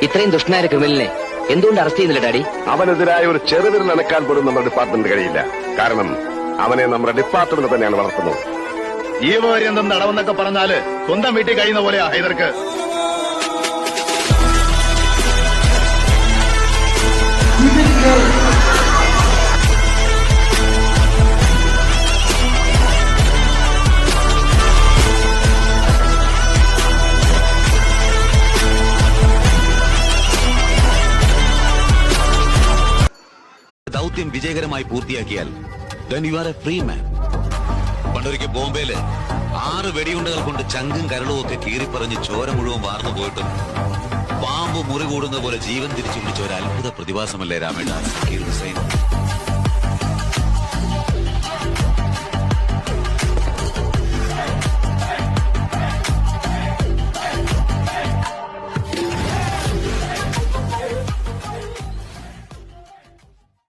ഇത്രയും ദുഷ്ടനായ ക്രിമിനലിനെ എന്തുകൊണ്ട് അറസ്റ്റ് ചെയ്യുന്നില്ല ഡാഡി? അവനെതിരായ ഒരു ചെറുവിരൽ അനക്കാൻ പോലും നമ്മുടെ ഡിപ്പാർട്ട്മെന്റ് കഴിയില്ല. കാരണം അവനെ നമ്മുടെ ഡിപ്പാർട്ട്മെന്റ് തന്നെയാണ് വളർത്തുന്നത്. ജീവപര്യന്തം തടവെന്നൊക്കെ പറഞ്ഞാല് സ്വന്തം വീട്ടിൽ കഴിയുന്ന പോലെയാ ഹൈദർക്ക്. ദൗത്യം വിജയകരമായി പൂർത്തിയാക്കിയാൽ then you are a free man. പണ്ടൊരിക്കൽ ബോംബെയില് 6 വെടിയുണ്ടകൾ കൊണ്ട് ചങ്കും കരളും ഒക്കെ കീറിപ്പറഞ്ഞ് ചോര മുഴുവൻ വാർന്നു പോയിട്ടും പാമ്പ് മുറി കൂടുന്ന പോലെ ജീവൻ തിരിച്ചു പിടിച്ച ഒരു അത്ഭുത പ്രതിഭാസമല്ലേ രാമേട്ട സക്കീർ ഹുസൈൻ?